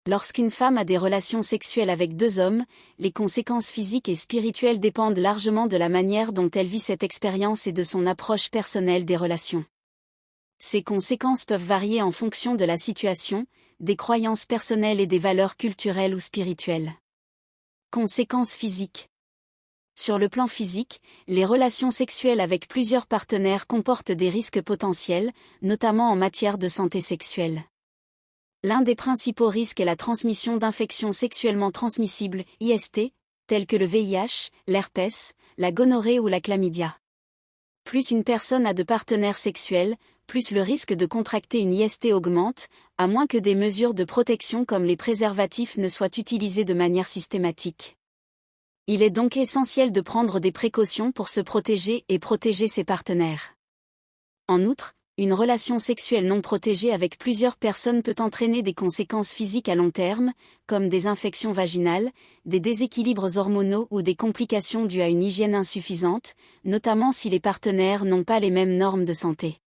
Lorsqu'une femme a des relations sexuelles avec deux hommes, les conséquences physiques et spirituelles dépendent largement de la manière dont elle vit cette expérience et de son approche personnelle des relations. Ces conséquences peuvent varier en fonction de la situation, des croyances personnelles et des valeurs culturelles ou spirituelles. Conséquences physiques. Sur le plan physique, les relations sexuelles avec plusieurs partenaires comportent des risques potentiels, notamment en matière de santé sexuelle. L'un des principaux risques est la transmission d'infections sexuellement transmissibles, IST, telles que le VIH, l'herpès, la gonorrhée ou la chlamydia. Plus une personne a de partenaires sexuels, plus le risque de contracter une IST augmente, à moins que des mesures de protection comme les préservatifs ne soient utilisées de manière systématique. Il est donc essentiel de prendre des précautions pour se protéger et protéger ses partenaires. En outre, une relation sexuelle non protégée avec plusieurs personnes peut entraîner des conséquences physiques à long terme, comme des infections vaginales, des déséquilibres hormonaux ou des complications dues à une hygiène insuffisante, notamment si les partenaires n'ont pas les mêmes normes de santé.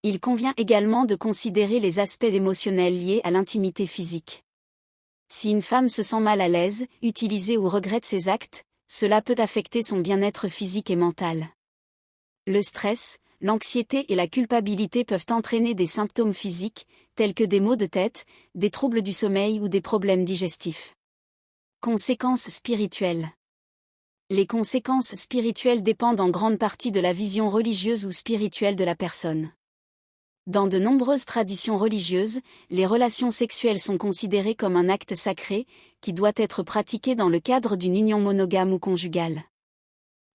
Il convient également de considérer les aspects émotionnels liés à l'intimité physique. Si une femme se sent mal à l'aise, utilisée ou regrette ses actes, cela peut affecter son bien-être physique et mental. Le stress, l'anxiété et la culpabilité peuvent entraîner des symptômes physiques, tels que des maux de tête, des troubles du sommeil ou des problèmes digestifs. Conséquences spirituelles. Les conséquences spirituelles dépendent en grande partie de la vision religieuse ou spirituelle de la personne. Dans de nombreuses traditions religieuses, les relations sexuelles sont considérées comme un acte sacré, qui doit être pratiqué dans le cadre d'une union monogame ou conjugale.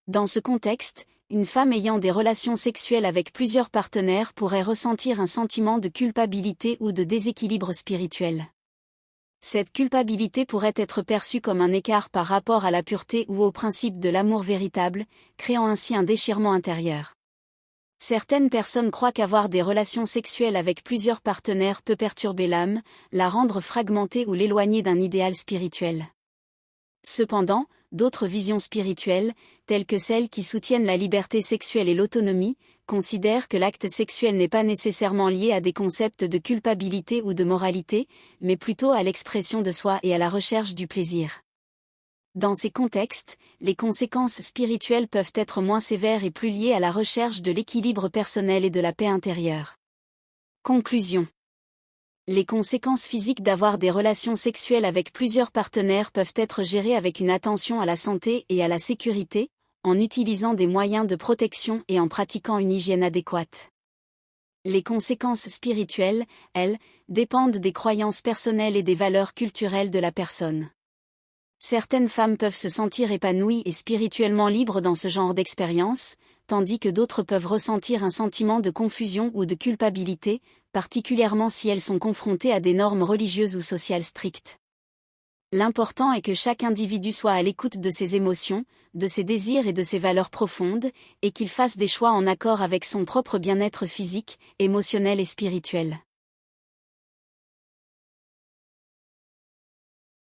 Dans ce contexte, une femme ayant des relations sexuelles avec plusieurs partenaires pourrait ressentir un sentiment de culpabilité ou de déséquilibre spirituel. Cette culpabilité pourrait être perçue comme un écart par rapport à la pureté ou au principe de l'amour véritable, créant ainsi un déchirement intérieur. Certaines personnes croient qu'avoir des relations sexuelles avec plusieurs partenaires peut perturber l'âme, la rendre fragmentée ou l'éloigner d'un idéal spirituel. Cependant, d'autres visions spirituelles, telles que celles qui soutiennent la liberté sexuelle et l'autonomie, considèrent que l'acte sexuel n'est pas nécessairement lié à des concepts de culpabilité ou de moralité, mais plutôt à l'expression de soi et à la recherche du plaisir. Dans ces contextes, les conséquences spirituelles peuvent être moins sévères et plus liées à la recherche de l'équilibre personnel et de la paix intérieure. Conclusion. Les conséquences physiques d'avoir des relations sexuelles avec plusieurs partenaires peuvent être gérées avec une attention à la santé et à la sécurité, en utilisant des moyens de protection et en pratiquant une hygiène adéquate. Les conséquences spirituelles, elles, dépendent des croyances personnelles et des valeurs culturelles de la personne. Certaines femmes peuvent se sentir épanouies et spirituellement libres dans ce genre d'expérience, tandis que d'autres peuvent ressentir un sentiment de confusion ou de culpabilité, particulièrement si elles sont confrontées à des normes religieuses ou sociales strictes. L'important est que chaque individu soit à l'écoute de ses émotions, de ses désirs et de ses valeurs profondes, et qu'il fasse des choix en accord avec son propre bien-être physique, émotionnel et spirituel.